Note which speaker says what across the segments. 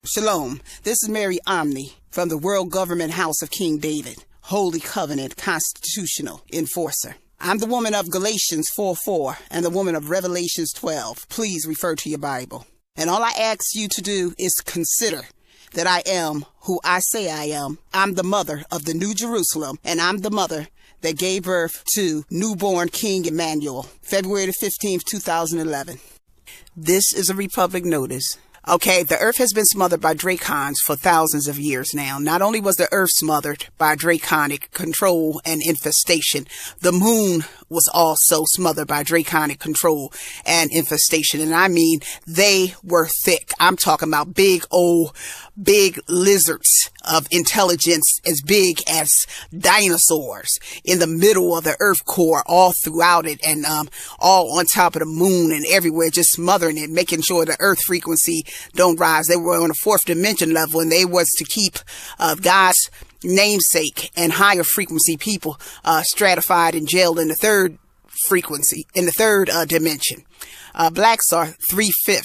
Speaker 1: Shalom, this is Mary Omni from the World Government House of King David, Holy Covenant Constitutional Enforcer. I'm the woman of Galatians 4:4 and the woman of Revelations 12. Please refer to your Bible. And all I ask you to do is consider that I am who I say I am. I'm the mother of the New Jerusalem, and I'm the mother that gave birth to newborn King Emmanuel, February the 15th, 2011. This is a Republic notice. Okay, the earth has been smothered by dracons for thousands of years now. Not only was the earth smothered by draconic control and infestation, the moon was also smothered by draconic control and infestation. And I mean, they were thick. I'm talking about big lizards of intelligence as big as dinosaurs in the middle of the earth core, all throughout it, and all on top of the moon and everywhere, just smothering it, making sure the earth frequency don't rise. They were on a fourth dimension level, and they was to keep God's namesake and higher frequency people stratified and jailed in the third frequency, in the third dimension. Blacks are 3/5.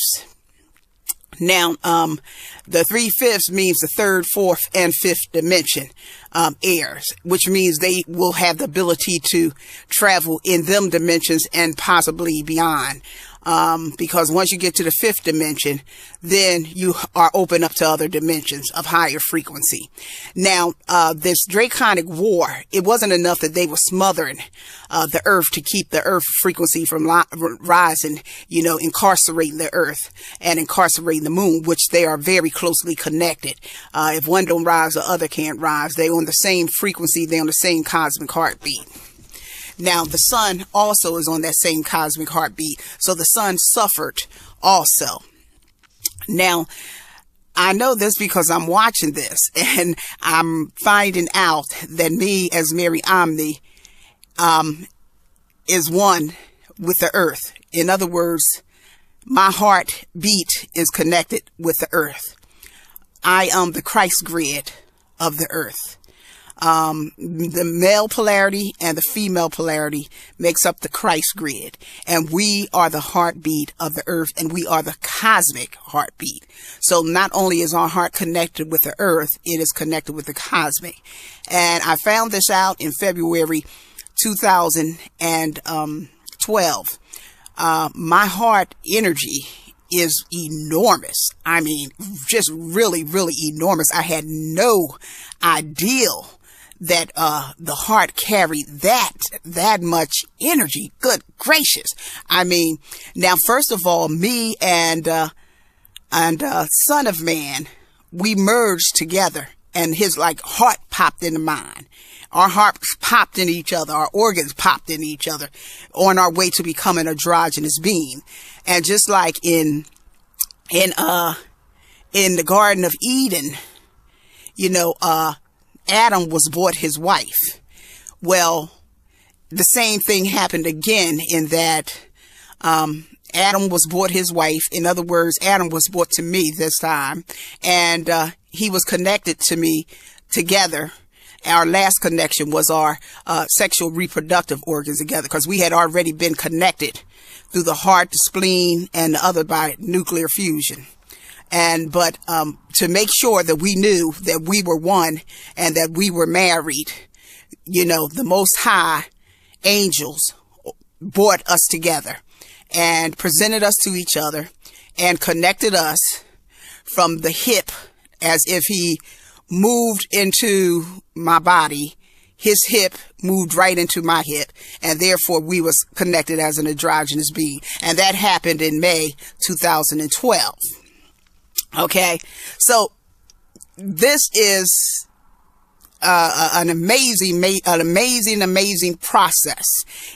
Speaker 1: Now, the 3/5 means the third, fourth, and fifth dimension heirs, which means they will have the ability to travel in them dimensions and possibly beyond. Because once you get to the fifth dimension, then you are open up to other dimensions of higher frequency. Now, this draconic war, it wasn't enough that they were smothering the earth to keep the earth frequency from rising, incarcerating the earth and incarcerating the moon, which they are very closely connected. If one don't rise, the other can't rise. They're on the same frequency. They're on the same cosmic heartbeat. Now, the sun also is on that same cosmic heartbeat. So the sun suffered also. Now, I know this because I'm watching this and I'm finding out that me as Mary Omni is one with the earth. In other words, my heartbeat is connected with the earth. I am the Christ grid of the earth. The male polarity and the female polarity makes up the Christ grid, and we are the heartbeat of the earth, and we are the cosmic heartbeat. So not only is our heart connected with the earth, it is connected with the cosmic. And I found this out in February 2012. My heart energy is enormous. I mean, just really, really enormous. I had no idea that the heart carried that much energy. Good gracious. I mean, now first of all, me and Son of Man, we merged together, and his heart popped into mine. Our hearts popped in each other, our organs popped in each other on our way to becoming an androgynous being. And just like in the Garden of Eden, Adam was bought his wife. Well, the same thing happened again in that Adam was bought his wife. In other words, Adam was bought to me this time, and he was connected to me together. Our last connection was our sexual reproductive organs together, because we had already been connected through the heart, the spleen, and the other by nuclear fusion. But to make sure that we knew that we were one and that we were married, the Most High angels brought us together and presented us to each other and connected us from the hip, as if he moved into my body. His hip moved right into my hip, and therefore we was connected as an androgynous being. And that happened in May 2012. Okay, so this is an amazing process.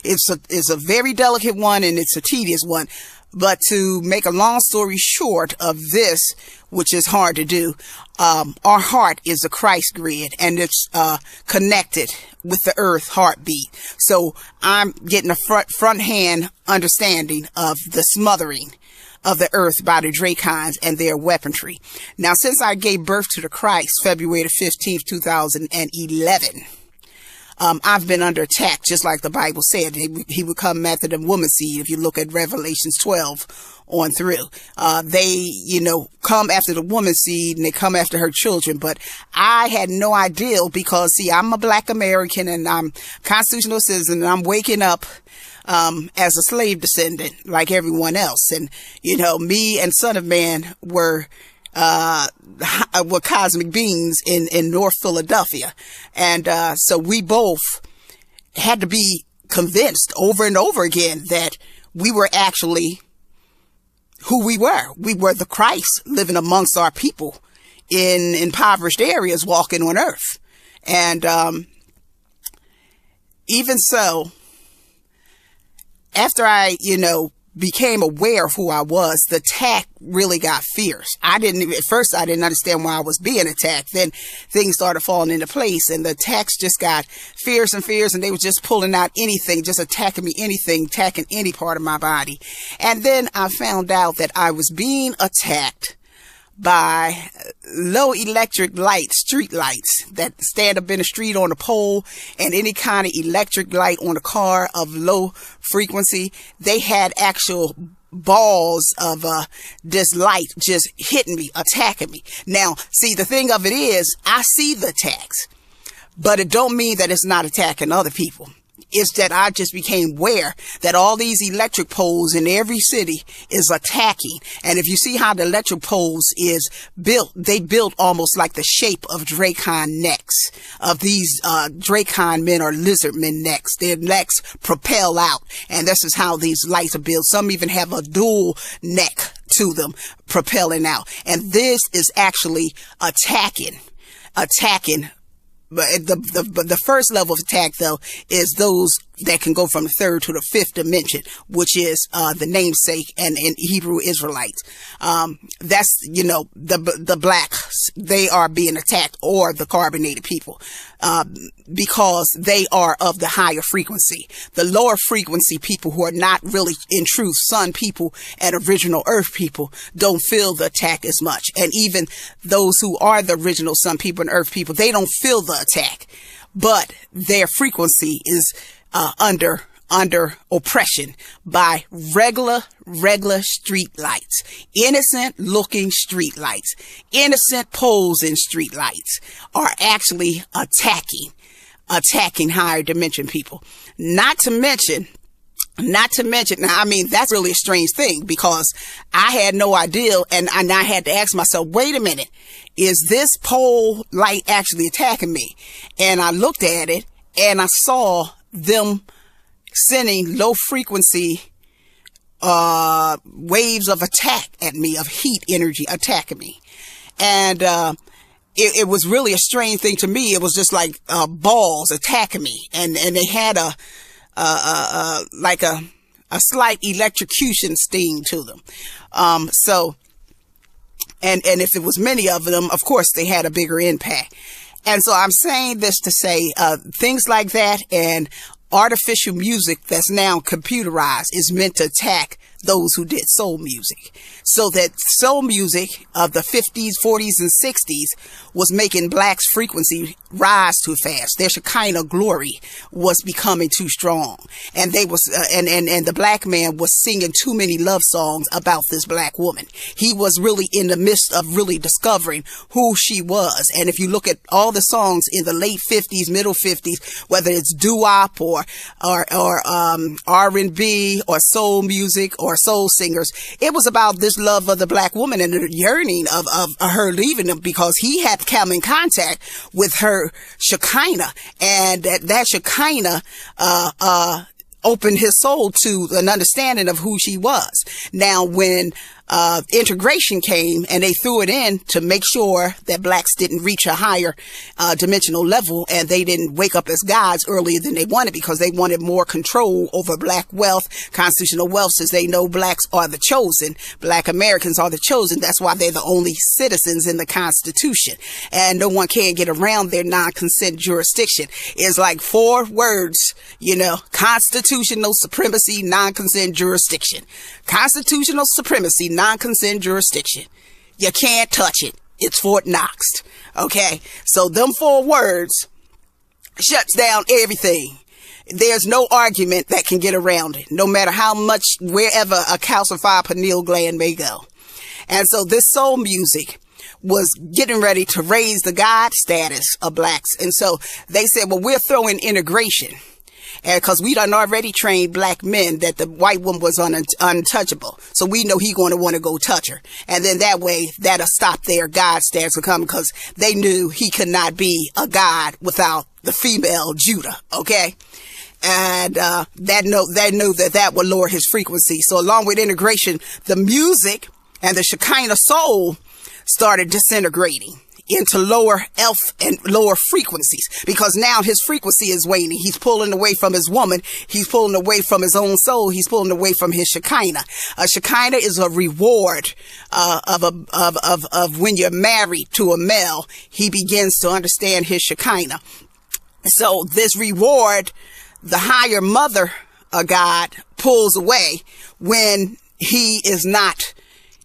Speaker 1: It's a very delicate one, and it's a tedious one. But to make a long story short of this, which is hard to do, our heart is a Christ grid, and it's connected with the earth heartbeat. So I'm getting a front hand understanding of the smothering of the earth by the dracons and their weaponry. Now, since I gave birth to the Christ February the 15th, 2011, I've been under attack, just like the Bible said. He would come after the woman's seed. If you look at Revelations 12 on through, they, come after the woman's seed and they come after her children. But I had no idea because, see, I'm a Black American and I'm constitutional citizen and I'm waking up as a slave descendant like everyone else. And, me and Son of Man were cosmic beings in North Philadelphia. And so we both had to be convinced over and over again that we were actually who we were. We were the Christ living amongst our people in impoverished areas walking on earth. And even so, after I, became aware of who I was, the attack really got fierce. At first I didn't understand why I was being attacked. Then things started falling into place and the attacks just got fierce and fierce, and they were just pulling out anything, just attacking me, attacking any part of my body. And then I found out that I was being attacked by low electric lights, street lights that stand up in the street on a pole, and any kind of electric light on a car of low frequency. They had actual balls of this light just hitting me, attacking me. Now, see, the thing of it is, I see the attacks, but it don't mean that it's not attacking other people. It's that I just became aware that all these electric poles in every city is attacking. And if you see how the electric poles is built, they built almost like the shape of dracon necks of these dracon men or lizard men necks. Their necks propel out. And this is how these lights are built. Some even have a dual neck to them propelling out. And this is actually attacking. But the first level of attack, though, is those that can go from the third to the fifth dimension, which is the namesake and Hebrew Israelites. That's, the blacks, they are being attacked, or the carbonated people, because they are of the higher frequency. The lower frequency people, who are not really, in truth, sun people and original earth people, don't feel the attack as much. And even those who are the original sun people and earth people, they don't feel the attack, but their frequency is under oppression by regular street lights, innocent looking street lights, innocent poles in street lights are actually attacking higher dimension people. Not to mention, now, I mean, that's really a strange thing, because I had no idea, and I had to ask myself, wait a minute, is this pole light actually attacking me? And I looked at it and I saw them sending low frequency waves of attack at me, of heat energy attacking me. And it was really a strange thing to me. It was just like balls attacking me, and they had like a slight electrocution sting to them. So if it was many of them, of course they had a bigger impact. And so I'm saying this to say, things like that and artificial music that's now computerized is meant to attack those who did soul music. So that soul music of the 50s, 40s, and 60s was making blacks' frequency rise too fast. Their Shekinah glory was becoming too strong. And they was, and the black man was singing too many love songs about this black woman. He was really in the midst of really discovering who she was. And if you look at all the songs in the late 50s, middle 50s, whether it's doo-wop or R&B or soul music or soul singers, it was about this love of the black woman and the yearning of her leaving him, because he had come in contact with her Shekinah, and that Shekinah opened his soul to an understanding of who she was. Now, when integration came and they threw it in to make sure that blacks didn't reach a higher dimensional level, and they didn't wake up as gods earlier than they wanted, because they wanted more control over black wealth, constitutional wealth, since they know blacks are the chosen. Black Americans are the chosen. That's why they're the only citizens in the Constitution, and no one can get around their non-consent jurisdiction. It's like 4 words, constitutional supremacy, non-consent jurisdiction. Constitutional supremacy, non-consent jurisdiction. You can't touch it. It's Fort Knox. Okay. So them 4 words shuts down everything. There's no argument that can get around it, no matter how much, wherever a calcified pineal gland may go. And so this soul music was getting ready to raise the God status of blacks. And so they said, well, we're throwing integration. And because we done already trained black men that the white woman was untouchable. So we know he going to want to go touch her. And then that way, that'll stop their God status from coming, because they knew he could not be a God without the female Judah. Okay. And that knew that would lower his frequency. So along with integration, the music and the Shekinah soul started disintegrating into lower elf and lower frequencies, because now his frequency is waning. He's pulling away from his woman. He's pulling away from his own soul. He's pulling away from his Shekinah. Shekinah is a reward of when you're married to a male. He begins to understand his Shekinah. So this reward, the higher mother of God pulls away when he is not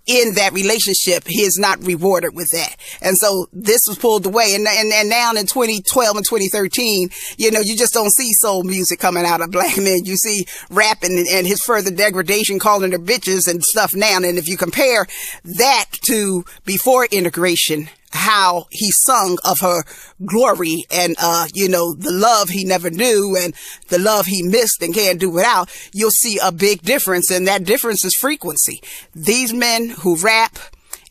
Speaker 1: in that relationship. He is not rewarded with that. And so this was pulled away. And now in 2012 and 2013, you know, you just don't see soul music coming out of black men. You see rapping and his further degradation, calling her bitches and stuff now. And if you compare that to before integration, how he sung of her glory and, you know, the love he never knew and the love he missed and can't do without, you'll see a big difference. And that difference is frequency. These men who rap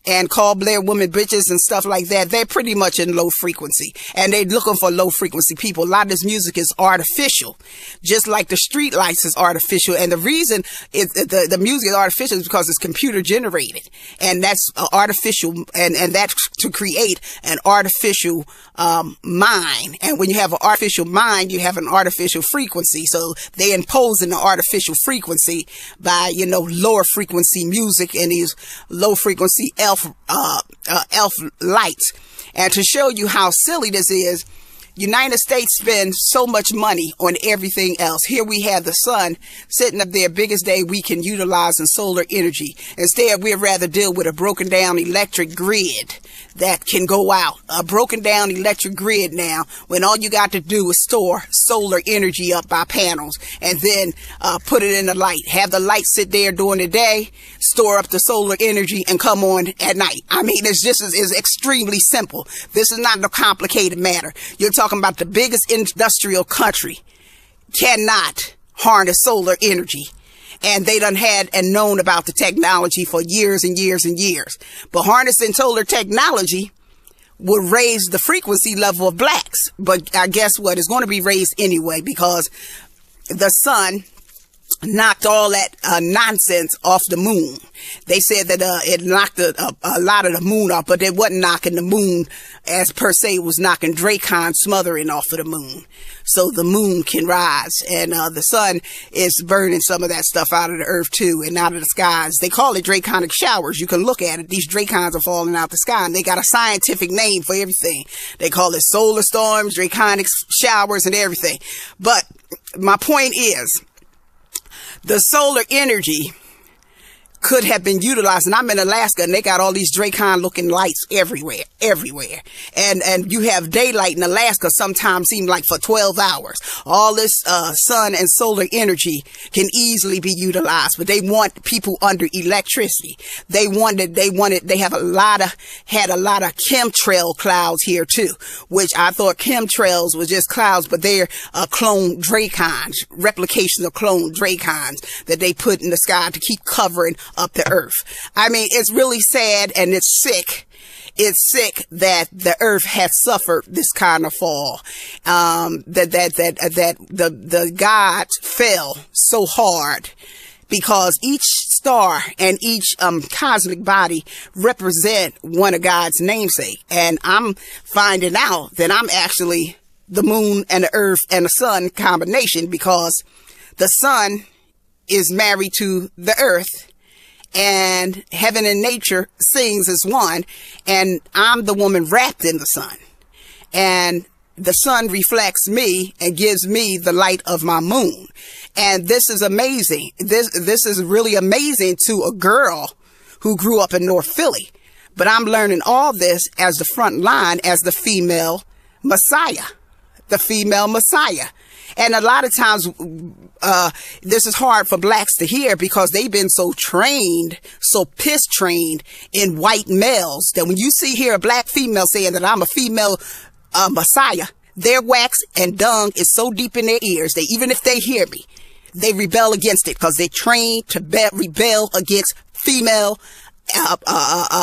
Speaker 1: and call Blair women bitches and stuff like that, they're pretty much in low frequency, and they're looking for low frequency people. A lot of this music is artificial, just like the street lights is artificial. And the reason the music is artificial is because it's computer generated, and that's artificial, and that's to create an artificial mind. And when you have an artificial mind, you have an artificial frequency. So they impose an artificial frequency by, you know, lower frequency music and these low frequency elf lights. And to show you how silly this is, United States spends so much money on everything else. Here we have the sun sitting up there, biggest day we can utilize in solar energy. Instead, we'd rather deal with a broken down electric grid that can go out. A broken down electric grid now, when all you got to do is store solar energy up by panels and then put it in the light. Have the light sit there during the day, store up the solar energy, and come on at night. I mean, it's just is extremely simple. This is not a complicated matter. You're talking about the biggest industrial country cannot harness solar energy. And they done had and known about the technology for years and years and years. But harnessing solar technology would raise the frequency level of blacks. But I guess what? It's going to be raised anyway, because the sun knocked all that nonsense off the moon. They said that it knocked a lot of the moon off, but it wasn't knocking the moon as per se. It was knocking DRACONIC smothering off of the moon, so the moon can rise. And the sun is burning some of that stuff out of the earth too, and out of the skies. They call it draconic showers. You can look at it. These dracons are falling out the sky, and they got a scientific name for everything. They call it solar storms, draconic showers, and everything. But my point is, the solar energy could have been utilized. And I'm in Alaska, and they got all these Dracon looking lights everywhere. And you have daylight in Alaska sometimes seem like for 12 hours. All this sun and solar energy can easily be utilized, but they want people under electricity. They have a lot of chemtrail clouds here too, which I thought chemtrails was just clouds, but they're clone Dracons, replications of clone Dracons that they put in the sky to keep covering up the earth. I mean, it's really sad, and it's sick. It's sick that the earth has suffered this kind of fall. That the gods fell so hard, because each star and each cosmic body represent one of God's namesake. And I'm finding out that I'm actually the moon and the earth and the sun combination, because the sun is married to the earth, and heaven and nature sings as one, and I'm the woman wrapped in the sun, and the sun reflects me and gives me the light of my moon. And this is amazing. This is really amazing to a girl who grew up in North Philly. But I'm learning all this as the front line, as the female Messiah. the female Messiah. And a lot of times, this is hard for blacks to hear because they've been so trained, so piss trained in white males that when you hear a black female saying that I'm a female Messiah, their wax and dung is so deep in their ears that even if they hear me, they rebel against it because they're trained to rebel against female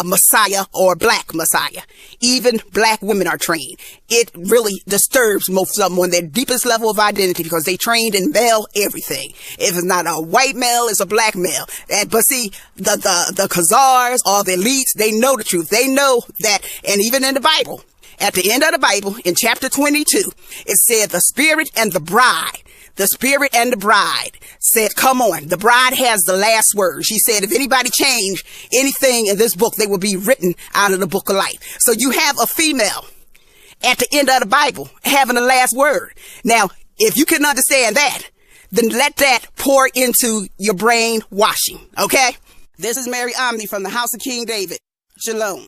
Speaker 1: Messiah or black Messiah. Even black women are trained. It really disturbs most of them on their deepest level of identity because they trained in male everything. If it's not a white male, it's a black male. But see, the Khazars or the elites, they know the truth. They know that, and even in the Bible, at the end of the Bible, in chapter 22, it said the Spirit and the bride. The Spirit and the bride said, come on, the bride has the last word. She said, if anybody change anything in this book, they will be written out of the book of life. So you have a female at the end of the Bible having the last word. Now, if you can understand that, then let that pour into your brain washing. Okay? This is Mary Omni from the House of King David. Shalom.